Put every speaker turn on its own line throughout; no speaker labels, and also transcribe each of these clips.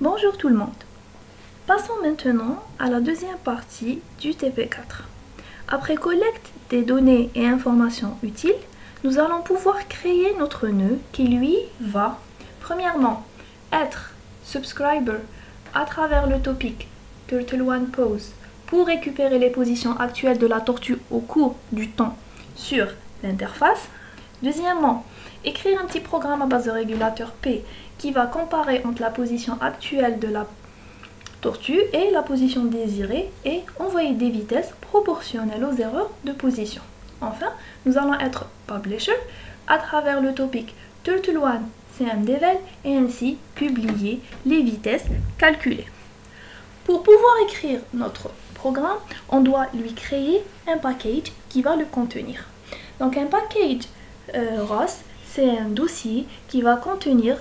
Bonjour tout le monde. Passons maintenant à la deuxième partie du TP4. Après collecte des données et informations utiles, nous allons pouvoir créer notre nœud qui lui va, premièrement, être subscriber à travers le topic Turtle1Pose pour récupérer les positions actuelles de la tortue au cours du temps sur l'interface. Deuxièmement, écrire un petit programme à base de régulateur P qui va comparer entre la position actuelle de la tortue et la position désirée et envoyer des vitesses proportionnelles aux erreurs de position. Enfin, nous allons être publisher à travers le topic Turtle1 CMDevel et ainsi publier les vitesses calculées. Pour pouvoir écrire notre programme, on doit lui créer un package qui va le contenir. Donc un package ROS, c'est un dossier qui va contenir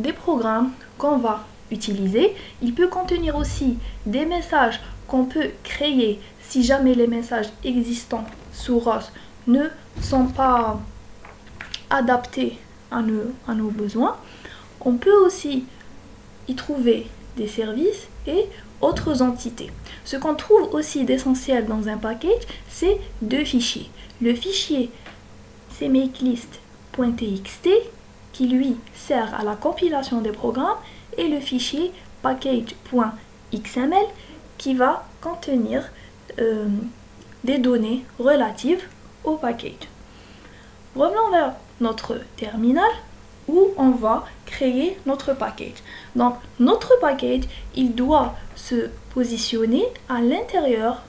des programmes qu'on va utiliser. Il peut contenir aussi des messages qu'on peut créer si jamais les messages existants sous ROS ne sont pas adaptés à nos besoins. On peut aussi y trouver des services et autres entités. Ce qu'on trouve aussi d'essentiel dans un package, c'est deux fichiers. Le fichier cmakelist.txt qui lui sert à la compilation des programmes et le fichier package.xml qui va contenir des données relatives au package. Revenons vers notre terminal où on va créer notre package. Donc notre package, il doit se positionner à l'intérieur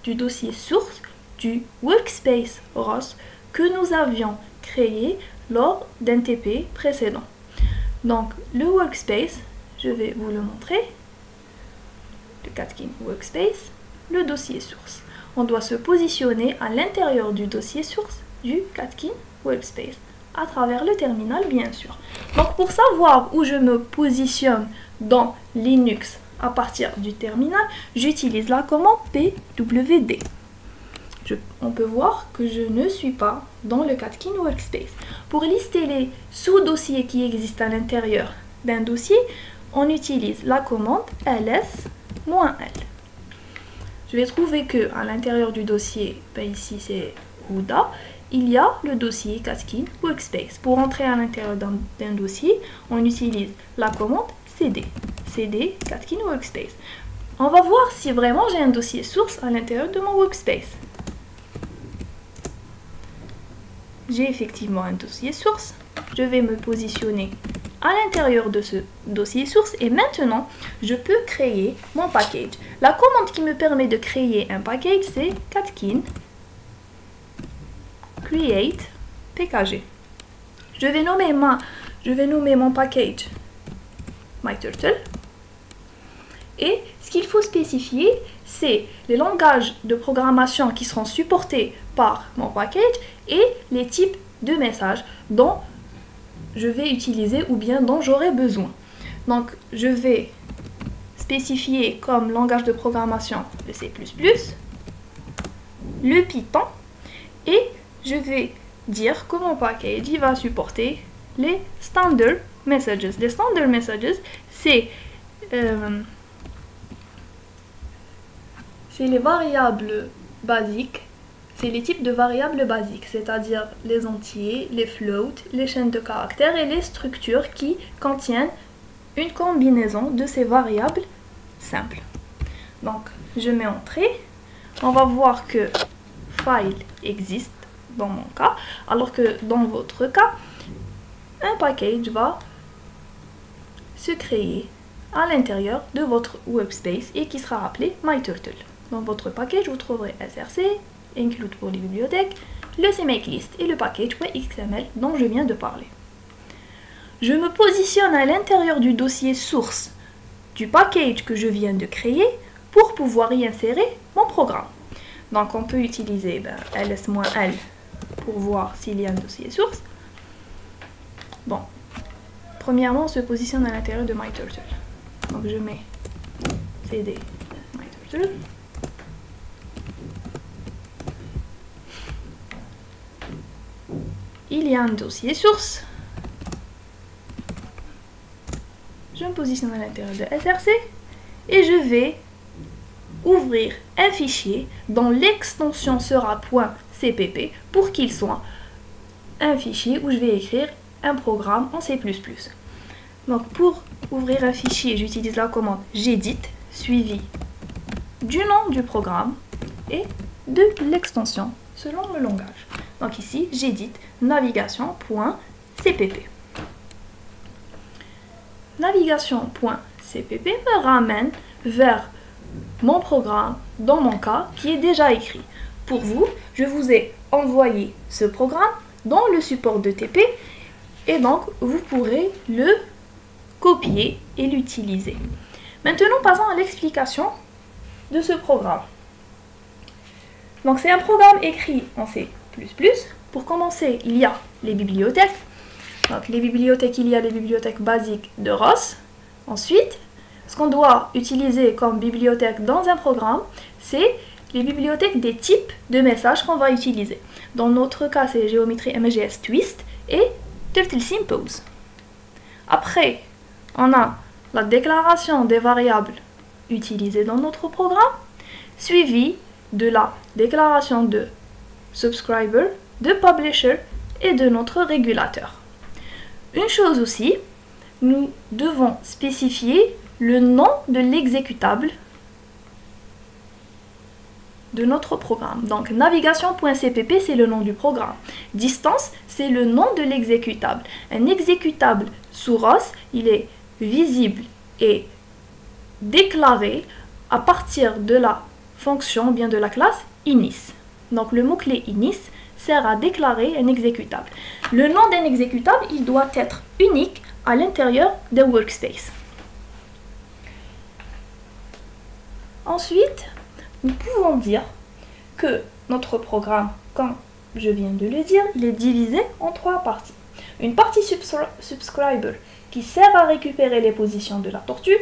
du dossier source du workspace ROS que nous avions créé lors d'un TP précédent. Donc le workspace, je vais vous le montrer, le Catkin workspace, le dossier source. On doit se positionner à l'intérieur du dossier source du Catkin workspace à travers le terminal bien sûr. Donc pour savoir où je me positionne dans Linux à partir du terminal, j'utilise la commande pwd. On peut voir que je ne suis pas dans le Catkin workspace. Pour lister les sous-dossiers qui existent à l'intérieur d'un dossier, on utilise la commande ls-l. Je vais trouver que à l'intérieur du dossier, ici c'est Ouda, il y a le dossier Catkin workspace. Pour entrer à l'intérieur d'un dossier, on utilise la commande cd Catkin workspace. On va voir si vraiment j'ai un dossier source à l'intérieur de mon workspace. J'ai effectivement un dossier source. Je vais me positionner à l'intérieur de ce dossier source et maintenant je peux créer mon package. La commande qui me permet de créer un package, c'est catkin create pkg. Je vais nommer mon package myturtle. Et ce qu'il faut spécifier, c'est les langages de programmation qui seront supportés par mon package et les types de messages dont je vais utiliser ou bien dont j'aurai besoin. Donc, je vais spécifier comme langage de programmation le C++, le Python et je vais dire que mon package il va supporter les standard messages. Les standard messages, c'est les variables basiques, c'est les types de variables basiques, c'est-à-dire les entiers, les floats, les chaînes de caractères et les structures qui contiennent une combinaison de ces variables simples. Donc, je mets entrée. On va voir que file existe dans mon cas, alors que dans votre cas, un package va se créer à l'intérieur de votre workspace et qui sera appelé myturtle. Dans votre package, vous trouverez src, include pour les bibliothèques, le cmakelist et le package.xml dont je viens de parler. Je me positionne à l'intérieur du dossier source du package que je viens de créer pour pouvoir y insérer mon programme. Donc on peut utiliser ls-l pour voir s'il y a un dossier source. Bon, premièrement, on se positionne à l'intérieur de myturtle. Donc je mets cd myturtle. Il y a un dossier source. je me positionne à l'intérieur de SRC et je vais ouvrir un fichier dont l'extension sera .cpp pour qu'il soit un fichier où je vais écrire un programme en C++. Donc pour ouvrir un fichier, j'utilise la commande j'edit suivi du nom du programme et de l'extension selon le langage. Donc ici, j'édite navigation.cpp. Navigation.cpp me ramène vers mon programme, dans mon cas, qui est déjà écrit. Pour vous, je vous ai envoyé ce programme dans le support de TP et donc vous pourrez le copier et l'utiliser. Maintenant, passons à l'explication de ce programme. Donc c'est un programme écrit en C++. Pour commencer, il y a les bibliothèques. Donc les bibliothèques, il y a les bibliothèques basiques de Ross. Ensuite, ce qu'on doit utiliser comme bibliothèque dans un programme, c'est les bibliothèques des types de messages qu'on va utiliser. Dans notre cas, c'est Géométrie MGS Twist et TurtleSim-Pose. Après, on a la déclaration des variables utilisées dans notre programme, suivie de la déclaration de subscriber, de publisher et de notre régulateur. Une chose aussi, nous devons spécifier le nom de l'exécutable de notre programme. Donc navigation.cpp, c'est le nom du programme. Distance, c'est le nom de l'exécutable. Un exécutable sous ROS, il est visible et déclaré à partir de la fonction, bien de la classe inis. Donc le mot-clé inis sert à déclarer un exécutable. Le nom d'un exécutable, il doit être unique à l'intérieur d'un workspace. Ensuite, nous pouvons dire que notre programme, comme je viens de le dire, il est divisé en trois parties. Une partie subscriber qui sert à récupérer les positions de la tortue,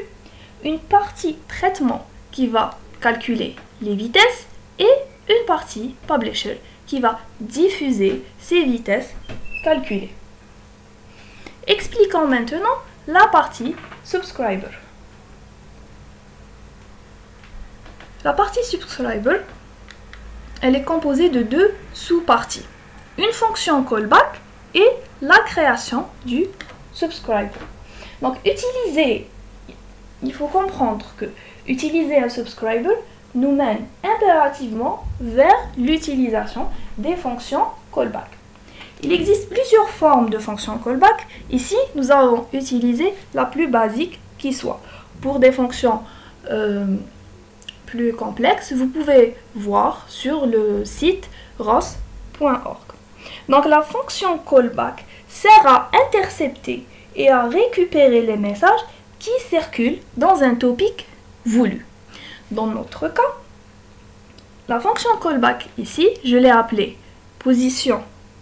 une partie traitement qui va calculer les vitesses et une partie publisher qui va diffuser ces vitesses calculées. Expliquons maintenant la partie subscriber. La partie subscriber, elle est composée de deux sous-parties. Une fonction callback et la création du subscriber. Donc il faut comprendre que utiliser un subscriber nous mène impérativement vers l'utilisation des fonctions callback. Il existe plusieurs formes de fonctions callback. Ici, nous avons utilisé la plus basique qui soit. Pour des fonctions plus complexes, vous pouvez voir sur le site ross.org. Donc la fonction callback sert à intercepter et à récupérer les messages qui circulent dans un topic voulu. Dans notre cas, la fonction callback ici, je l'ai appelée position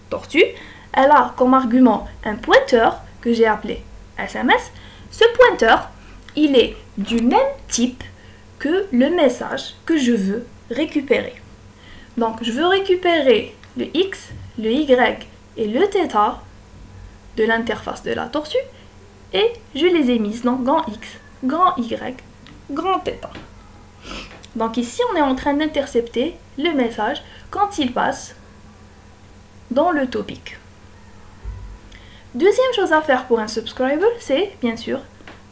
tortue. Elle a comme argument un pointeur que j'ai appelé SMS. Ce pointeur, il est du même type que le message que je veux récupérer. Donc, je veux récupérer le X, le Y et le θ de l'interface de la tortue et je les ai mises dans grand X, grand Y, grand θ. Donc ici, on est en train d'intercepter le message quand il passe dans le topic. Deuxième chose à faire pour un subscriber, c'est bien sûr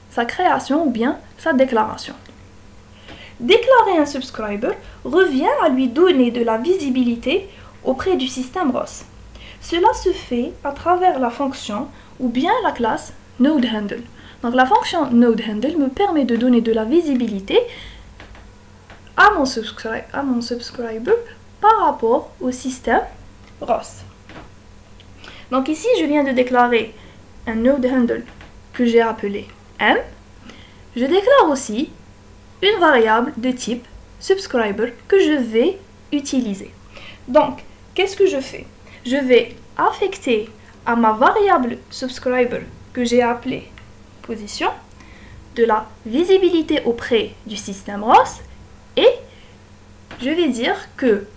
sa création ou bien sa déclaration. Déclarer un subscriber revient à lui donner de la visibilité auprès du système ROS. Cela se fait à travers la fonction ou bien la classe nodeHandle. Donc la fonction nodeHandle me permet de donner de la visibilité à mon subscriber par rapport au système ROS. Donc ici, je viens de déclarer un nodeHandle que j'ai appelé M. Je déclare aussi une variable de type subscriber que je vais utiliser. Donc, qu'est-ce que je fais? Je vais affecter à ma variable subscriber que j'ai appelée position de la visibilité auprès du système ROS et je vais dire que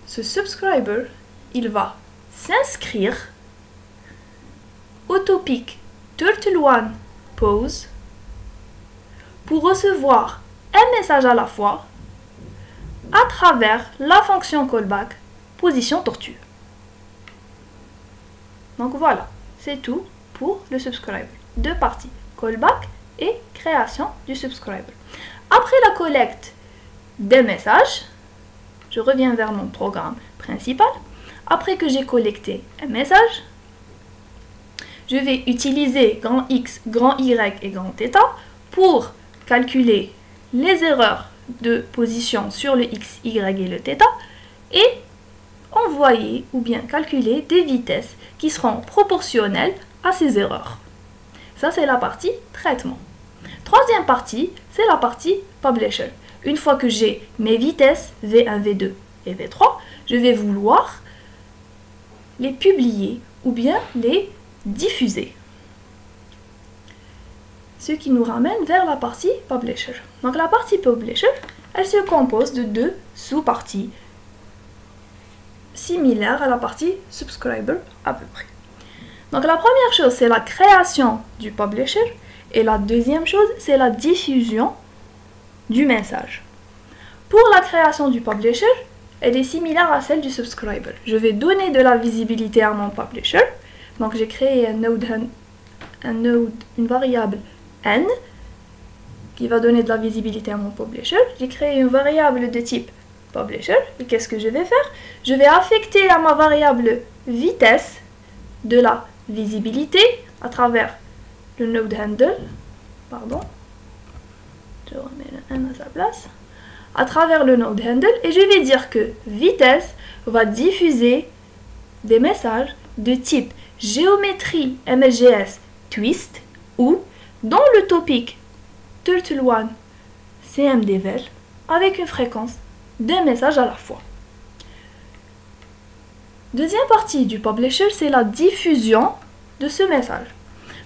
ce subscriber, il va s'inscrire au topic Turtle1 Pose pour recevoir un message à la fois à travers la fonction callback position tortue. Donc voilà, c'est tout pour le subscriber. Deux parties, callback et création du subscriber. Après la collecte des messages, je reviens vers mon programme principal. Après que j'ai collecté un message, je vais utiliser grand X, grand Y et grand θ pour calculer les erreurs de position sur le X, Y et le θ et envoyer ou bien calculer des vitesses qui seront proportionnelles à ces erreurs. Ça, c'est la partie traitement. Troisième partie, c'est la partie publisher. Une fois que j'ai mes vitesses V1, V2 et V3, je vais vouloir les publier ou bien les diffuser. Ce qui nous ramène vers la partie publisher. Donc la partie publisher, elle se compose de deux sous-parties similaires à la partie subscriber à peu près. Donc la première chose, c'est la création du publisher et la deuxième chose, c'est la diffusion du message. Pour la création du publisher, elle est similaire à celle du subscriber. Je vais donner de la visibilité à mon publisher. Donc j'ai créé une variable n qui va donner de la visibilité à mon publisher. J'ai créé une variable de type publisher. Et qu'est-ce que je vais faire? Je vais affecter à ma variable vitesse de la visibilité à travers le node handle. Pardon. Je remets le n à sa place. À travers le node handle. Et je vais dire que vitesse va diffuser des messages de type géométrie MLGS twist ou dans le topic turtle1 cmdvel avec une fréquence d'un message à la fois. Deuxième partie du publisher, c'est la diffusion de ce message.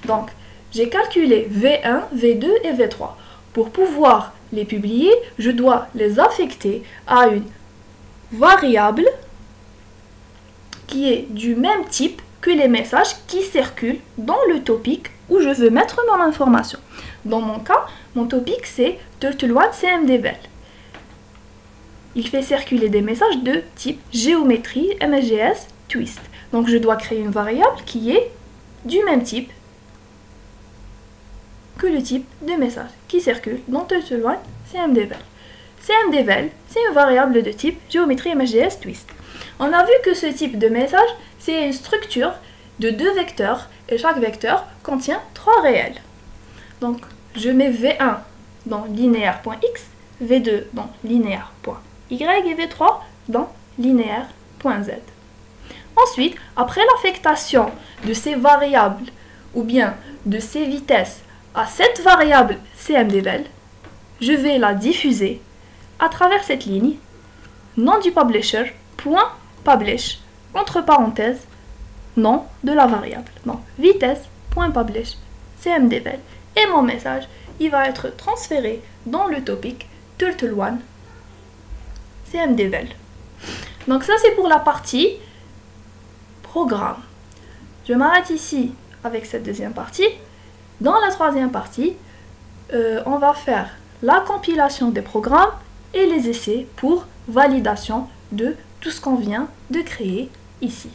Donc, j'ai calculé V1, V2 et V3. Pour pouvoir les publier, je dois les affecter à une variable qui est du même type que les messages qui circulent dans le topic où je veux mettre mon information. Dans mon cas, mon topic c'est turtle1 cmdvel. Il fait circuler des messages de type géométrie MLGS twist. Donc je dois créer une variable qui est du même type que le type de message qui circule dans turtle1 cmdvel. cmdvel, c'est une variable de type géométrie MLGS twist. On a vu que ce type de message, c'est une structure de deux vecteurs et chaque vecteur contient 3 réels. Donc, je mets V1 dans linéaire.x, V2 dans linéaire.y et V3 dans linéaire.z. Ensuite, après l'affectation de ces variables ou bien de ces vitesses à cette variable cmdvel, je vais la diffuser à travers cette ligne, nom du publisher, point publish, entre parenthèses, nom de la variable. Donc, vitesse.publish cmdvel. Et mon message, il va être transféré dans le topic turtle1 cmdvel. Donc ça, c'est pour la partie programme. Je m'arrête ici avec cette deuxième partie. Dans la troisième partie, on va faire la compilation des programmes et les essais pour validation de tout ce qu'on vient de créer ici.